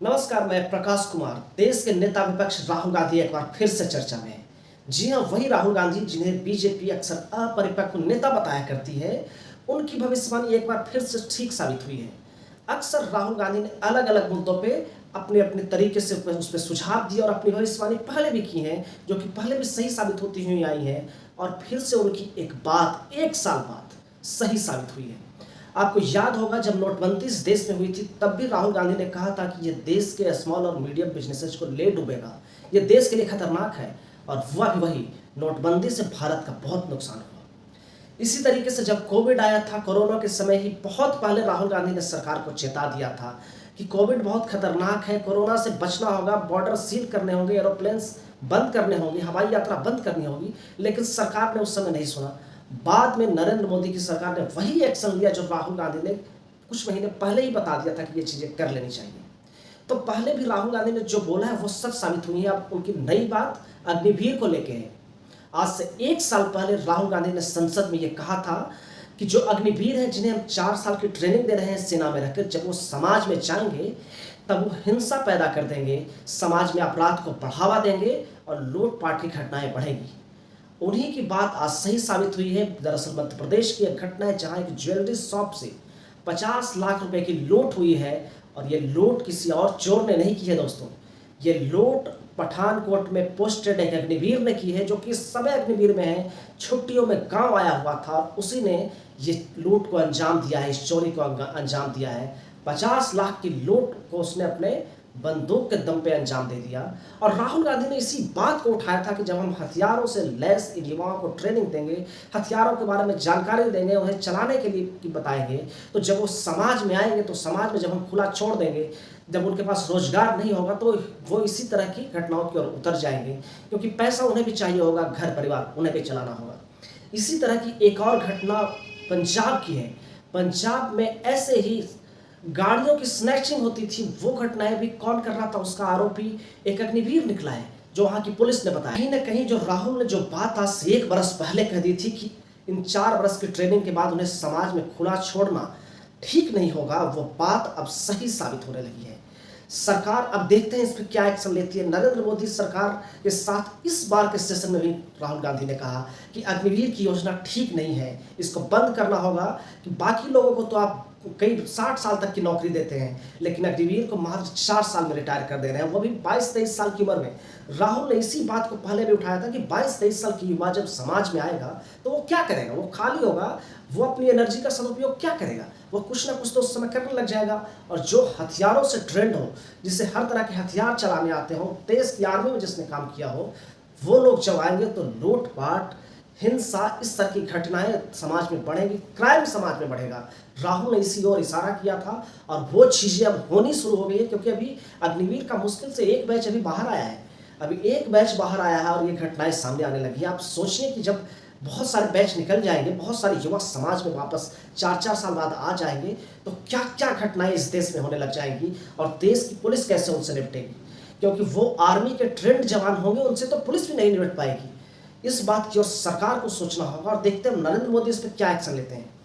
नमस्कार, मैं प्रकाश कुमार। देश के नेता विपक्ष राहुल गांधी एक बार फिर से चर्चा में हैं। जी हां, वही राहुल गांधी जिन्हें बीजेपी अक्सर अपरिपक्व नेता बताया करती है, उनकी भविष्यवाणी एक बार फिर से ठीक साबित हुई है। अक्सर राहुल गांधी ने अलग अलग मुद्दों पे अपने अपने तरीके से उस पर सुझाव दिए और अपनी भविष्यवाणी पहले भी की हैं, जो कि पहले भी सही साबित होती हुई आई हैं, और फिर से उनकी एक बात 1 साल बाद सही साबित हुई है। आपको याद होगा, जब नोटबंदी इस देश में हुई थी, तब भी राहुल गांधी ने कहा था कि ये देश के स्मॉल और मीडियम बिजनेसेस को ले डूबेगा, ये देश के लिए खतरनाक है। और हुआ भी वही, नोटबंदी से भारत का बहुत नुकसान हुआ। इसी तरीके से जब कोविड आया था, कोरोना के समय ही बहुत पहले राहुल गांधी ने सरकार को चेता दिया था कि कोविड बहुत खतरनाक है, कोरोना से बचना होगा, बॉर्डर सील करने होंगे, एरोप्लेन्स बंद करने होंगे, हवाई यात्रा बंद करनी होगी। लेकिन सरकार ने उस समय नहीं सुना। बाद में नरेंद्र मोदी की सरकार ने वही एक्शन लिया जो राहुल गांधी ने कुछ महीने पहले ही बता दिया था कि ये चीज़ें कर लेनी चाहिए। तो पहले भी राहुल गांधी ने जो बोला है वो सच साबित हुई है। अब उनकी नई बात अग्निवीर को लेके है। आज से 1 साल पहले राहुल गांधी ने संसद में ये कहा था कि जो अग्निवीर हैं, जिन्हें हम 4 साल की ट्रेनिंग दे रहे हैं सेना में रखकर, जब वो समाज में जाएंगे तब वो हिंसा पैदा कर देंगे, समाज में अपराध को बढ़ावा देंगे और लूटपाट की घटनाएं बढ़ेंगी। उन्हीं की बात आज सही साबित हुई है। दरअसल मध्य प्रदेश की एक घटना है जहां एक ज्वेलरी शॉप से 50 लाख रुपए की लूट हुई है, और ये लूट किसी और चोर ने नहीं की है दोस्तों। ये लूट पठानकोट में पोस्टेड एक अग्निवीर ने की है, जो कि इस समय अग्निवीर में है, छुट्टियों में गांव आया हुआ था, और उसी ने ये लूट को अंजाम दिया है, इस चोरी को अंजाम दिया है। 50 लाख की लूट को उसने अपने बंदूक के दम पे अंजाम दे दिया। और राहुल गांधी ने इसी बात को उठाया था कि जब हम हथियारों से लैस इन युवाओं को ट्रेनिंग देंगे, हथियारों के बारे में जानकारी देंगे, उन्हें चलाने के लिए बताएंगे, तो जब वो समाज में आएंगे, तो समाज में जब हम खुला छोड़ देंगे, जब उनके पास रोजगार नहीं होगा, तो वो इसी तरह की घटनाओं की ओर उतर जाएंगे, क्योंकि पैसा उन्हें भी चाहिए होगा, घर परिवार उन्हें भी चलाना होगा। इसी तरह की एक और घटना पंजाब की है। पंजाब में ऐसे ही गाड़ियों की स्नैचिंग होती थी, वो घटनाएं भी कौन कर रहा था, उसका आरोपी एक अग्निवीर निकला है, जो वहां की पुलिस ने बताया। कहीं ना कहीं जो राहुल ने जो बात आज से 1 बरस पहले कह दी थी कि इन 4 बरस की ट्रेनिंग के बाद उन्हें समाज में खुला छोड़ना ठीक नहीं होगा, वो बात अब सही साबित होने लगी है। सरकार अब देखते हैं इस पर क्या एक्शन लेती है। नरेंद्र मोदी सरकार के साथ इस बार के सेशन में भी राहुल गांधी ने कहा कि अग्निवीर की योजना ठीक नहीं है, इसको बंद करना होगा। कि बाकी लोगों को तो आप कई 60 साल तक की नौकरी देते हैं, लेकिन अग्निवीर को मात्र 4 साल में रिटायर कर दे रहे हैं, वो भी 22-23 साल की उम्र में। राहुल ने इसी बात को पहले भी उठाया था कि 22-23 साल की युवा जब समाज में आएगा तो वो क्या करेगा, वो खाली होगा, वो अपनी एनर्जी का सदुपयोग क्या करेगा, वो कुछ ना कुछ तो उस समय करने लग जाएगा। और जो हथियारों से ट्रेंड हो, जिसे हर तरह के हथियार चलाने आते हो, देश की आर्मी में जिसने काम किया हो, वो लोग जब आएंगे तो लूटपाट, हिंसा, इस तरह की घटनाएं समाज में बढ़ेंगी, क्राइम समाज में बढ़ेगा। राहुल ने इसी ओर इशारा किया था, और वो चीज़ें अब होनी शुरू हो गई है, क्योंकि अभी अग्निवीर का मुश्किल से एक बैच अभी बाहर आया है। अभी एक बैच बाहर आया है और ये घटनाएं सामने आने लगी है। आप सोचिए कि जब बहुत सारे बैच निकल जाएंगे, बहुत सारे युवा समाज में वापस 4-4 साल बाद आ जाएंगे, तो क्या क्या घटनाएं इस देश में होने लग जाएंगी, और देश की पुलिस कैसे उनसे निपटेगी, क्योंकि वो आर्मी के ट्रेंड जवान होंगे, उनसे तो पुलिस भी नहीं निपट पाएगी। इस बात की ओर सरकार को सोचना होगा, और देखते हैं नरेंद्र मोदी इस पर क्या एक्शन लेते हैं।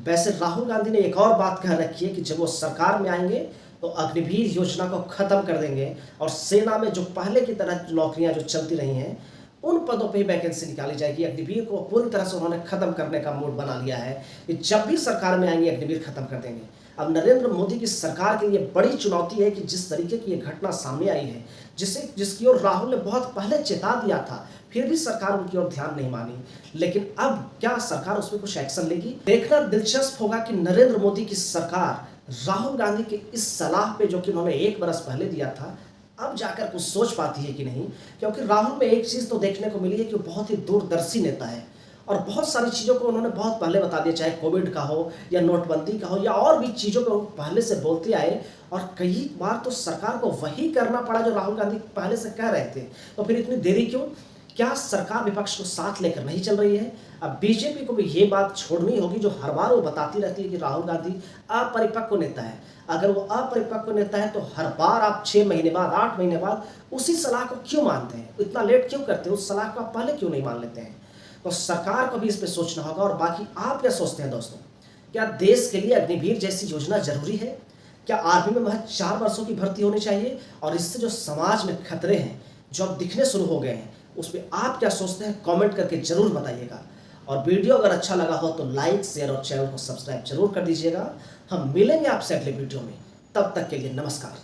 वैसे राहुल गांधी ने एक और बात कह रखी है कि जब वो सरकार में आएंगे तो अग्निवीर योजना को खत्म कर देंगे, और सेना में जो पहले की तरह नौकरियां जो चलती रही हैं, उन पदों पे ही वैकेंसी निकाली जाएगी। अग्निवीर को पूरी तरह से उन्होंने खत्म करने का मूड बना लिया है कि जब भी सरकार में आएंगे अग्निवीर खत्म कर देंगे। अब नरेंद्र मोदी की सरकार के लिए बड़ी चुनौती है कि जिस तरीके की ये घटना सामने आई है, जिसकी ओर राहुल ने बहुत पहले चेता दिया था, फिर भी सरकार उनकी ओर ध्यान नहीं मानी। लेकिन अब क्या सरकार उसमें कुछ एक्शन लेगी? देखना दिलचस्प होगा कि नरेंद्र मोदी की सरकार राहुल गांधी के इस सलाह पे, जो कि उन्होंने 1 बरस पहले दिया था, अब जाकर कुछ सोच पाती है कि नहीं। क्योंकि राहुल में एक चीज़ तो देखने को मिली है कि वो बहुत ही दूरदर्शी नेता है, और बहुत सारी चीज़ों को उन्होंने बहुत पहले बता दिया, चाहे कोविड का हो या नोटबंदी का हो या और भी चीज़ों को पहले से बोलते आए, और कई बार तो सरकार को वही करना पड़ा जो राहुल गांधी पहले से कह रहे थे। तो फिर इतनी देरी क्यों? क्या सरकार विपक्ष को साथ लेकर नहीं चल रही है? अब बीजेपी को भी ये बात छोड़नी होगी, जो हर बार वो बताती रहती है कि राहुल गांधी अपरिपक्व नेता है। अगर वो अपरिपक्व नेता है तो हर बार आप 6 महीने बाद, 8 महीने बाद उसी सलाह को क्यों मानते हैं? इतना लेट क्यों करते हैं? उस सलाह को आप पहले क्यों नहीं मान लेते हैं? तो सरकार को भी इस पर सोचना होगा। और बाकी आप क्या सोचते हैं दोस्तों? क्या देश के लिए अग्निवीर जैसी योजना जरूरी है? क्या आर्मी में महज 4 वर्षों की भर्ती होनी चाहिए? और इससे जो समाज में खतरे हैं, जो अब दिखने शुरू हो गए हैं, उसमें आप क्या सोचते हैं? कमेंट करके ज़रूर बताइएगा। और वीडियो अगर अच्छा लगा हो तो लाइक, शेयर और चैनल को सब्सक्राइब जरूर कर दीजिएगा। हम मिलेंगे आपसे अगले वीडियो में, तब तक के लिए नमस्कार।